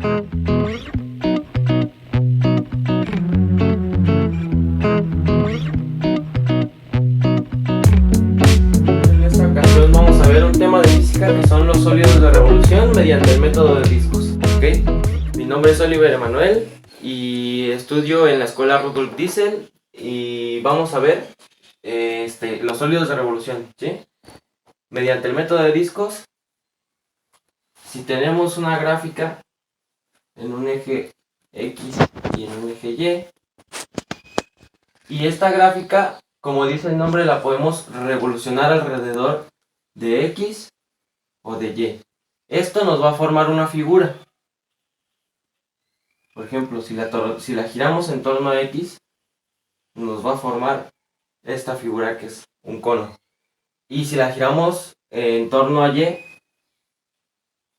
En esta ocasión vamos a ver un tema de física que son los sólidos de revolución mediante el método de discos. ¿Ok? Mi nombre es Oliver Emanuel y estudio en la escuela Rudolf Diesel y vamos a ver los sólidos de revolución, ¿sí? Mediante el método de discos, si tenemos una gráfica en un eje X y en un eje Y, y esta gráfica, como dice el nombre, la podemos revolucionar alrededor de X o de Y. Esto nos va a formar una figura. Por ejemplo, si la giramos en torno a X, nos va a formar esta figura que es un cono. Y si la giramos en torno a Y,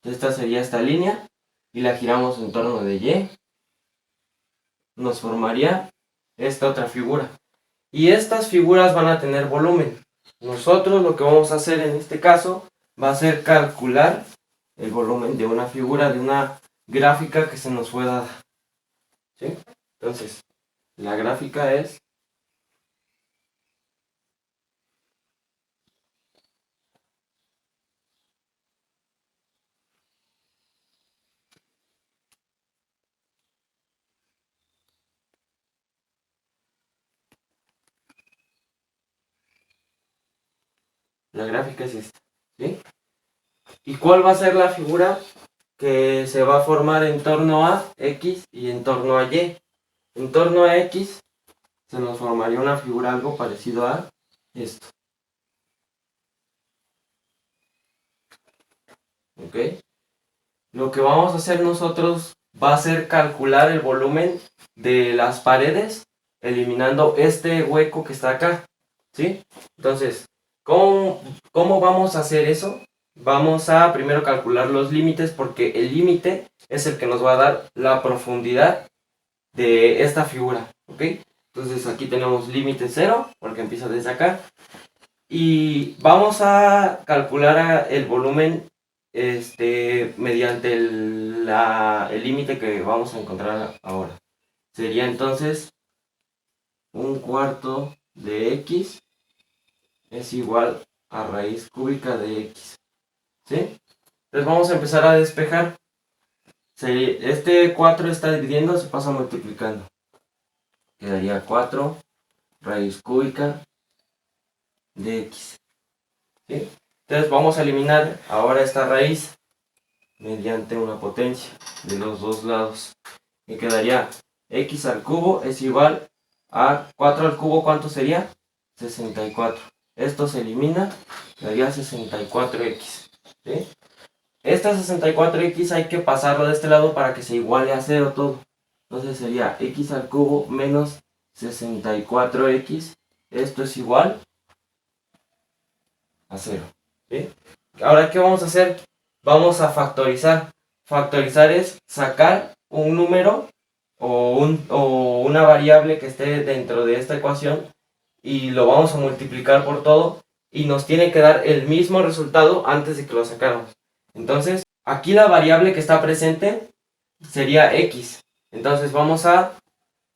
esta sería esta línea, y la giramos en torno de Y, nos formaría esta otra figura. Y estas figuras van a tener volumen. Nosotros lo que vamos a hacer en este caso va a ser calcular el volumen de una figura, de una gráfica que se nos fue dada. ¿Sí? Entonces, la gráfica es esta. ¿Sí? ¿Y cuál va a ser la figura que se va a formar en torno a X y en torno a Y? En torno a X se nos formaría una figura algo parecido a esto. ¿Ok? Lo que vamos a hacer nosotros va a ser calcular el volumen de las paredes eliminando este hueco que está acá. ¿Sí? Entonces, ¿cómo vamos a hacer eso? Vamos a primero calcular los límites porque el límite es el que nos va a dar la profundidad de esta figura. ¿Ok? Entonces aquí tenemos límite 0 porque empieza desde acá. Y vamos a calcular el volumen mediante el límite que vamos a encontrar ahora. Sería entonces un cuarto de X es igual a raíz cúbica de X. ¿Sí? Entonces vamos a empezar a despejar. Este 4 está dividiendo, se pasa multiplicando. Quedaría 4 raíz cúbica de X. ¿Sí? Entonces vamos a eliminar ahora esta raíz mediante una potencia de los dos lados. Y quedaría X al cubo es igual a 4 al cubo, ¿cuánto sería? 64. Esto se elimina, quedaría 64X. ¿Sí? Esta 64X hay que pasarlo de este lado para que se iguale a 0 todo. Entonces sería X al cubo menos 64X. Esto es igual a 0. ¿Sí? Ahora, ¿qué vamos a hacer? Vamos a factorizar. Factorizar es sacar un número o una variable que esté dentro de esta ecuación y lo vamos a multiplicar por todo y nos tiene que dar el mismo resultado antes de que lo sacáramos. Entonces, aquí la variable que está presente sería X. Entonces vamos a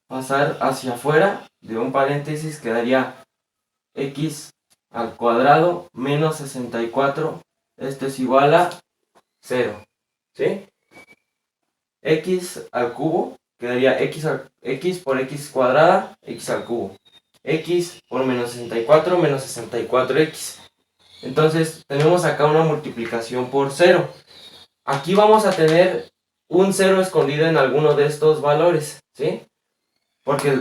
pasar hacia afuera de un paréntesis, quedaría X al cuadrado menos 64. Esto es igual a 0. ¿Sí? X al cubo quedaría X por X cuadrada, X al cubo. X por menos 64 menos 64X. Entonces tenemos acá una multiplicación por 0. Aquí vamos a tener un 0 escondido en alguno de estos valores, ¿sí? Porque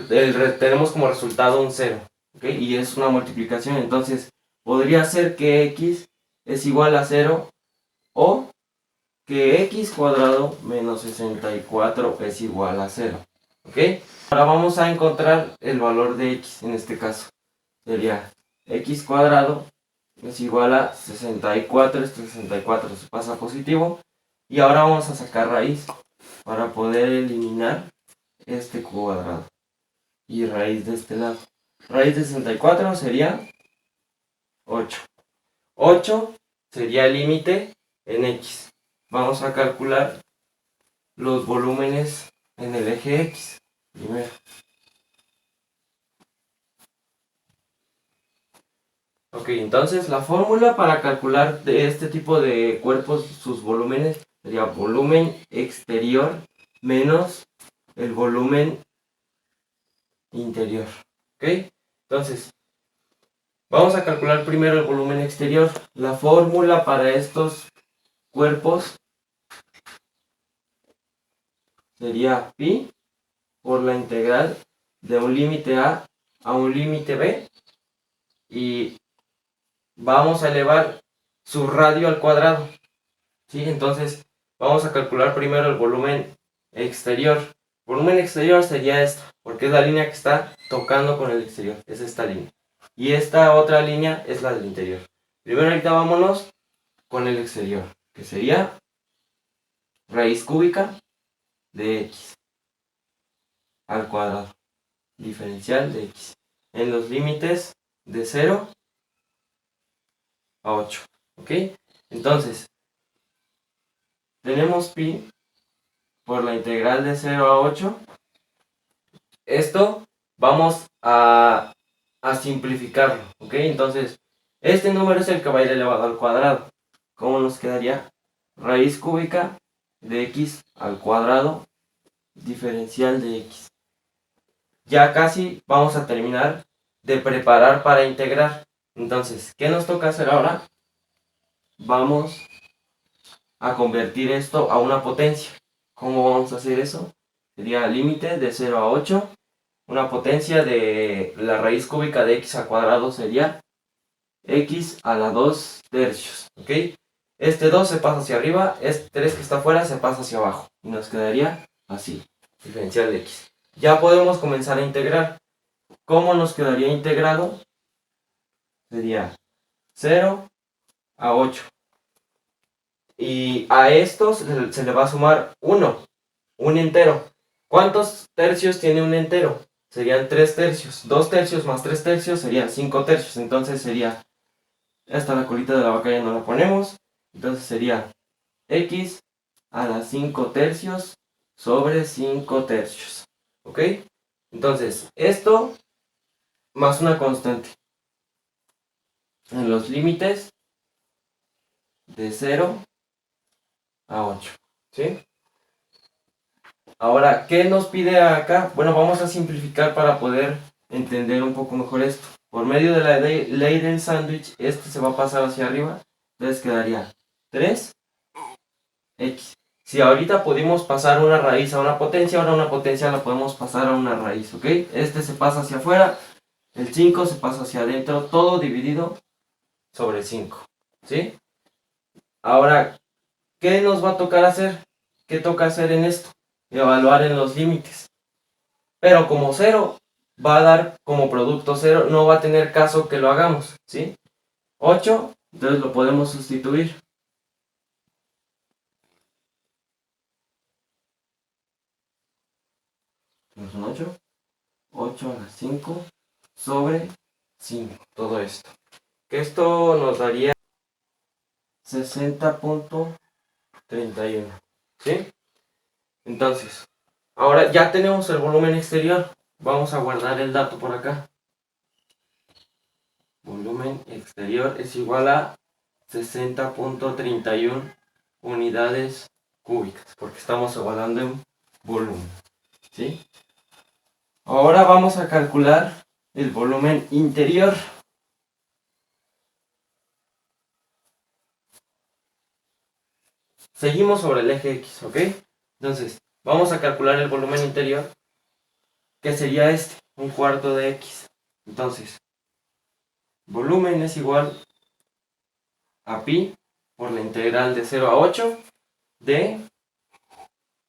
tenemos como resultado un 0, ¿ok? Y es una multiplicación, entonces podría ser que X es igual a 0 o que X cuadrado menos 64 es igual a 0, ¿ok? Ahora vamos a encontrar el valor de X en este caso. Sería X cuadrado es igual a 64, este 64 se pasa a positivo. Y ahora vamos a sacar raíz para poder eliminar este cuadrado. Y raíz de este lado. Raíz de 64 sería 8. 8 sería el límite en X. Vamos a calcular los volúmenes en el eje X primero. Ok, entonces la fórmula para calcular de este tipo de cuerpos sus volúmenes sería volumen exterior menos el volumen interior. Ok, entonces vamos a calcular primero el volumen exterior. La fórmula para estos cuerpos sería pi por la integral de un límite a un límite b, y vamos a elevar su radio al cuadrado. ¿Sí? Entonces vamos a calcular primero el volumen exterior. Volumen exterior sería esto, porque es la línea que está tocando con el exterior, es esta línea. Y esta otra línea es la del interior. Primero ahorita vámonos con el exterior, que sería raíz cúbica de x al cuadrado, diferencial de x, en los límites de 0 a 8. ¿Ok? Entonces, tenemos pi por la integral de 0 a 8. Esto vamos a simplificarlo. ¿Ok? Entonces, este número es el que va a ir elevado al cuadrado. ¿Cómo nos quedaría? Raíz cúbica de x al cuadrado, diferencial de x. Ya casi vamos a terminar de preparar para integrar. Entonces, ¿qué nos toca hacer ahora? Vamos a convertir esto a una potencia. ¿Cómo vamos a hacer eso? Sería límite de 0 a 8. Una potencia de la raíz cúbica de x al cuadrado sería x a la 2 tercios. ¿Ok? Este 2 se pasa hacia arriba, este 3 que está afuera se pasa hacia abajo. Y nos quedaría así, diferencial de x. Ya podemos comenzar a integrar. ¿Cómo nos quedaría integrado? Sería 0 a 8. Y a esto se le va a sumar 1, un entero. ¿Cuántos tercios tiene un entero? Serían 3 tercios. 2 tercios más 3 tercios serían 5 tercios. Entonces sería, esta la colita de la vaca ya no la ponemos. Entonces sería x a la 5 tercios sobre 5 tercios. ¿Ok? Entonces, esto más una constante en los límites de 0 a 8. ¿Sí? Ahora, ¿qué nos pide acá? Bueno, vamos a simplificar para poder entender un poco mejor esto. Por medio de la ley del sándwich, este se va a pasar hacia arriba. Entonces quedaría 3x. Si ahorita pudimos pasar una raíz a una potencia, ahora una potencia la podemos pasar a una raíz, ¿ok? Este se pasa hacia afuera, el 5 se pasa hacia adentro, todo dividido sobre 5, ¿sí? Ahora, ¿qué nos va a tocar hacer? ¿Qué toca hacer en esto? Evaluar en los límites. Pero como 0 va a dar como producto 0, no va a tener caso que lo hagamos, ¿sí? 8, entonces lo podemos sustituir. Son 8 a la 5 sobre 5, todo esto. Que esto nos daría 60.31, ¿sí? Entonces, ahora ya tenemos el volumen exterior. Vamos a guardar el dato por acá. Volumen exterior es igual a 60.31 unidades cúbicas, porque estamos evaluando en volumen, ¿sí? Ahora vamos a calcular el volumen interior. Seguimos sobre el eje X, ¿ok? Entonces, vamos a calcular el volumen interior, que sería este, un cuarto de X. Entonces, volumen es igual a pi por la integral de 0 a 8 de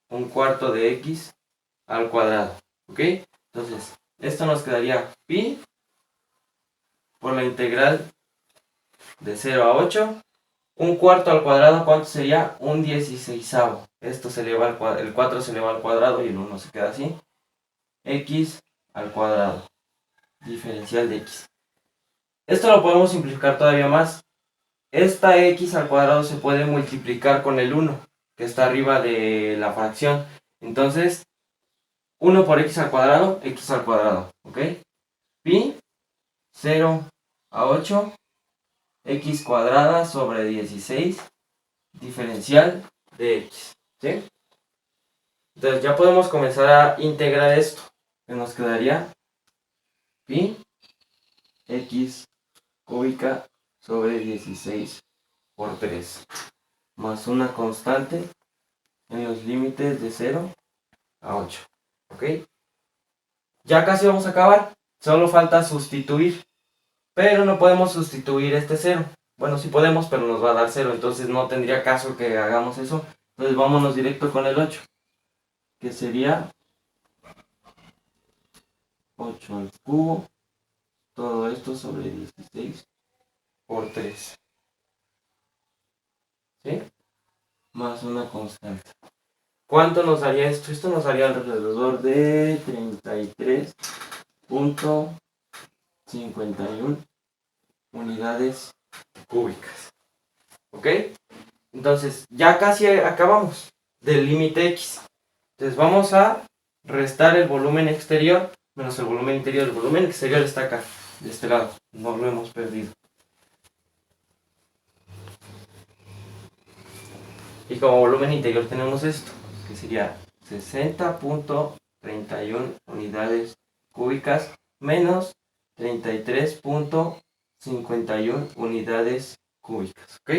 un cuarto de X al cuadrado, ¿ok? Entonces, esto nos quedaría pi por la integral de 0 a 8. Un cuarto al cuadrado, ¿cuánto sería? Un 16avo. Esto se eleva al cuadrado, el 4 se eleva al cuadrado y el 1 se queda así. X al cuadrado, diferencial de X. Esto lo podemos simplificar todavía más. Esta X al cuadrado se puede multiplicar con el 1. que está arriba de la fracción. Entonces, 1 por x al cuadrado, ¿ok? Pi 0 a 8, x cuadrada sobre 16, diferencial de x, ¿sí? Entonces ya podemos comenzar a integrar esto, que nos quedaría pi x cúbica sobre 16 por 3, más una constante en los límites de 0 a 8, ¿ok? Ya casi vamos a acabar, solo falta sustituir, pero no podemos sustituir este 0. Bueno, sí podemos, pero nos va a dar 0, entonces no tendría caso que hagamos eso. Entonces vámonos directo con el 8, que sería 8 al cubo, todo esto sobre 16 por 3, ¿sí? Más una constante. ¿Cuánto nos daría esto? Esto nos daría alrededor de 33.51 unidades cúbicas, ¿ok? Entonces ya casi acabamos del límite x. Entonces vamos a restar el volumen exterior menos el volumen interior. El volumen exterior está acá, de este lado, no lo hemos perdido. Y como volumen interior tenemos esto, que sería 60.31 unidades cúbicas menos 33.51 unidades cúbicas, ¿ok?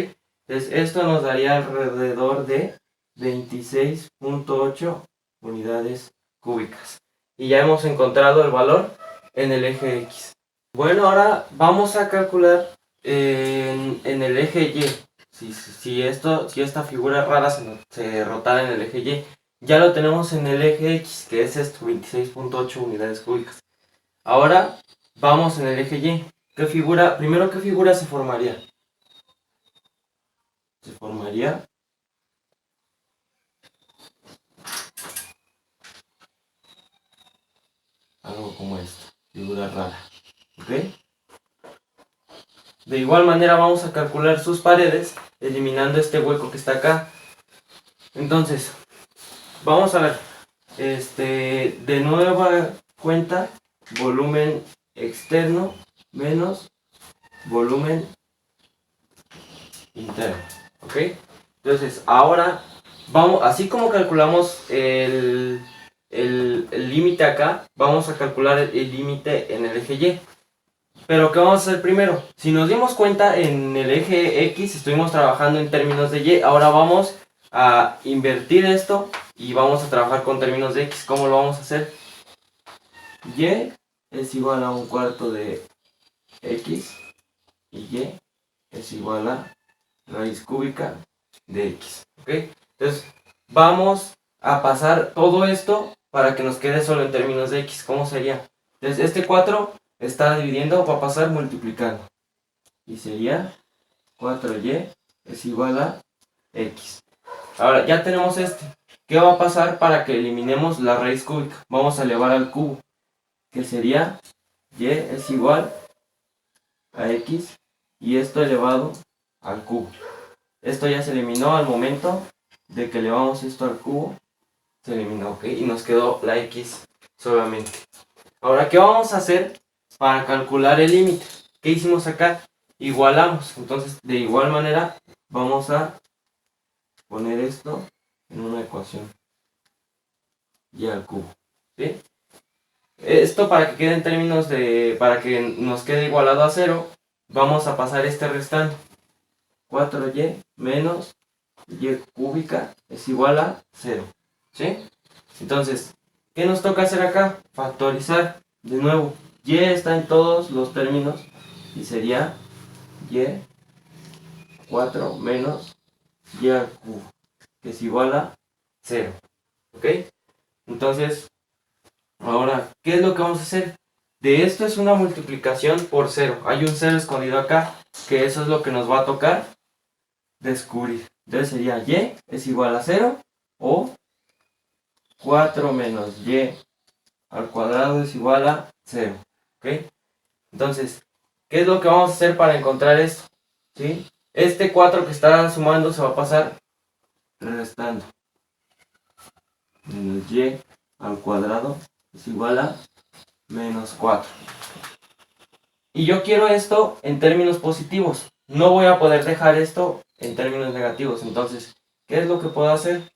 Entonces esto nos daría alrededor de 26.8 unidades cúbicas. Y ya hemos encontrado el valor en el eje X. Bueno, ahora vamos a calcular en el eje Y. Si esta figura rara se rotara en el eje Y, ya lo tenemos en el eje X, que es esto, 26.8 unidades cúbicas. Ahora vamos en el eje Y. Primero, ¿qué figura se formaría? Se formaría algo como esto, figura rara, ¿ok? De igual manera vamos a calcular sus paredes eliminando este hueco que está acá. Entonces, vamos a ver, de nueva cuenta, volumen externo menos volumen interno, ¿ok? Entonces, ahora, vamos, así como calculamos el límite acá, vamos a calcular el límite en el eje Y. Pero ¿qué vamos a hacer primero? Si nos dimos cuenta, en el eje X estuvimos trabajando en términos de Y. Ahora vamos a invertir esto y vamos a trabajar con términos de X. ¿Cómo lo vamos a hacer? Y es igual a un cuarto de X y Y es igual a raíz cúbica de X, ¿ok? Entonces vamos a pasar todo esto para que nos quede solo en términos de X. ¿Cómo sería? Entonces este 4 está dividiendo, va a pasar multiplicando. Y sería 4y es igual a X. Ahora ya tenemos este. ¿Qué va a pasar para que eliminemos la raíz cúbica? Vamos a elevar al cubo, que sería y es igual a X y esto elevado al cubo. Esto ya se eliminó al momento de que elevamos esto al cubo. Se eliminó, ¿ok? Y nos quedó la X solamente. Ahora, ¿qué vamos a hacer para calcular el límite? ¿Qué hicimos acá? Igualamos. Entonces, de igual manera, vamos a poner esto en una ecuación y al cubo, ¿sí? Esto para que quede en términos de, para que nos quede igualado a 0, vamos a pasar este restante. 4y menos y cúbica es igual a 0, ¿sí? Entonces, ¿qué nos toca hacer acá? Factorizar. De nuevo, y está en todos los términos y sería y 4 menos y al cubo, que es igual a 0, ¿ok? Entonces, ahora, ¿qué es lo que vamos a hacer? De esto es una multiplicación por 0. Hay un 0 escondido acá, que eso es lo que nos va a tocar descubrir. Entonces sería y es igual a 0 o 4 menos y al cuadrado es igual a 0. ¿Ok? Entonces, ¿qué es lo que vamos a hacer para encontrar esto? ¿Sí? Este 4 que está sumando se va a pasar restando menos y al cuadrado es igual a menos 4. Y yo quiero esto en términos positivos. No voy a poder dejar esto en términos negativos. Entonces, ¿qué es lo que puedo hacer?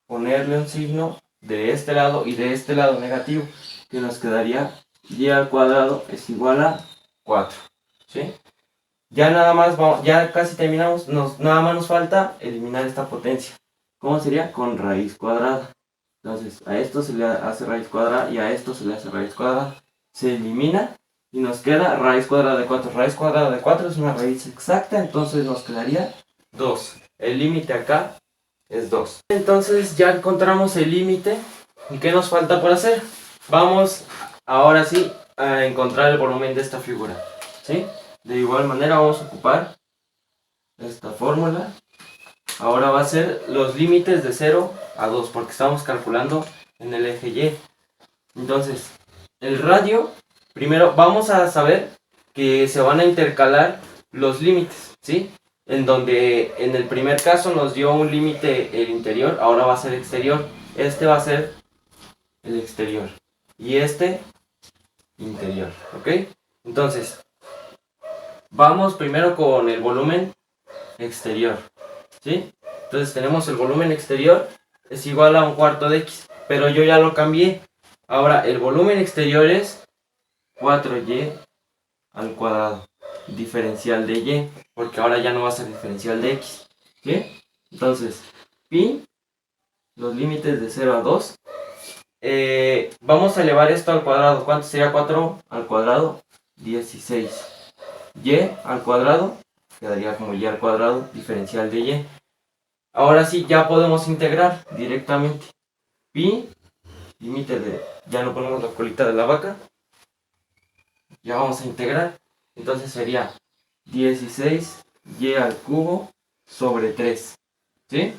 Ponerle un signo de este lado y de este lado negativo, que nos quedaría y al cuadrado es igual a 4. ¿Sí? Ya nada más, ya casi terminamos, nada más nos falta eliminar esta potencia. ¿Cómo sería? Con raíz cuadrada. Entonces a esto se le hace raíz cuadrada y a esto se le hace raíz cuadrada. Se elimina y nos queda raíz cuadrada de 4. Raíz cuadrada de 4 es una raíz exacta, entonces nos quedaría 2. El límite acá es 2. Entonces ya encontramos el límite. ¿Y qué nos falta por hacer? Vamos ahora sí a encontrar el volumen de esta figura. ¿Sí? De igual manera vamos a ocupar esta fórmula. Ahora va a ser los límites de 0 a 2 porque estamos calculando en el eje Y. Entonces, el radio, primero vamos a saber que se van a intercalar los límites, ¿sí? En donde en el primer caso nos dio un límite el interior, ahora va a ser exterior. Este va a ser el exterior y este interior, ¿ok? Entonces, vamos primero con el volumen exterior, ¿sí? Entonces tenemos el volumen exterior es igual a un cuarto de x, pero yo ya lo cambié. Ahora el volumen exterior es 4y al cuadrado, diferencial de y, porque ahora ya no va a ser diferencial de x, ¿sí? Entonces, pi, los límites de 0 a 2, vamos a elevar esto al cuadrado. ¿Cuánto sería 4 al cuadrado? 16. Y al cuadrado, quedaría como y al cuadrado, diferencial de y. Ahora sí, ya podemos integrar directamente. Pi, límite de, ya no ponemos la colita de la vaca. Ya vamos a integrar. Entonces sería 16y al cubo sobre 3. ¿Sí?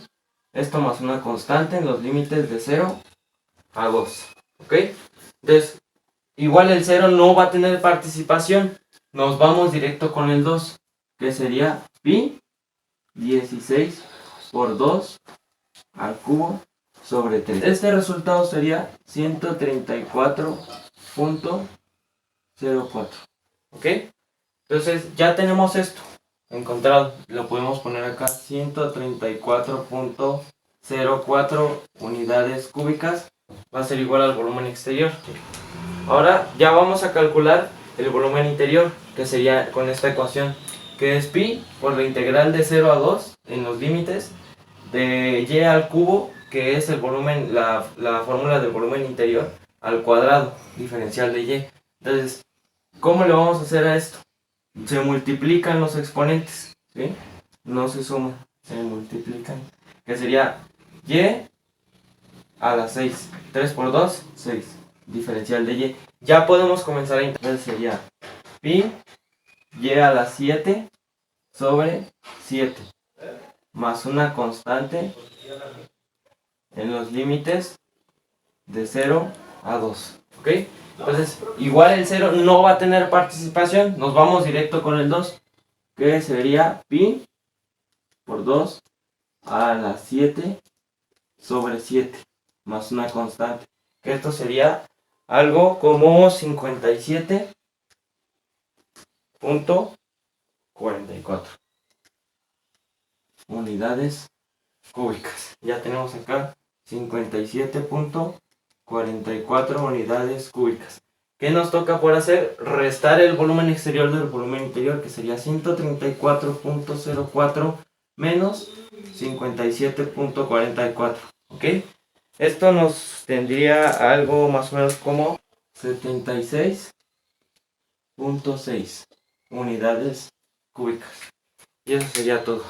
Esto más una constante en los límites de 0 a 2. ¿Ok? Entonces, igual el 0 no va a tener participación. Nos vamos directo con el 2. Que sería pi 16 por 2 al cubo sobre 3. Este resultado sería 134.04. ¿Ok? Entonces ya tenemos esto encontrado. Lo podemos poner acá. 134.04 unidades cúbicas va a ser igual al volumen exterior. Ahora ya vamos a calcular el volumen interior, que sería con esta ecuación, que es pi por la integral de 0 a 2 en los límites de y al cubo, que es el volumen, la fórmula del volumen interior, al cuadrado, diferencial de y. Entonces, ¿cómo le vamos a hacer a esto? Se multiplican los exponentes, ¿sí? No se suman, se multiplican, que sería y a la 6. 3 por 2, 6. Diferencial de y. Ya podemos comenzar a integrar. Sería pi y a la 7 sobre 7 más una constante en los límites de 0 a 2. ¿Ok? Entonces, igual el 0 no va a tener participación. Nos vamos directo con el 2, que sería pi por 2 a la 7 sobre 7 más una constante, que esto sería algo como 57.44 unidades cúbicas. Ya tenemos acá 57.44 unidades cúbicas. ¿Qué nos toca por hacer? Restar el volumen exterior del volumen interior, que sería 134.04 menos 57.44. ¿Ok? Esto nos tendría algo más o menos como 76.6 unidades cúbicas. Y eso sería todo.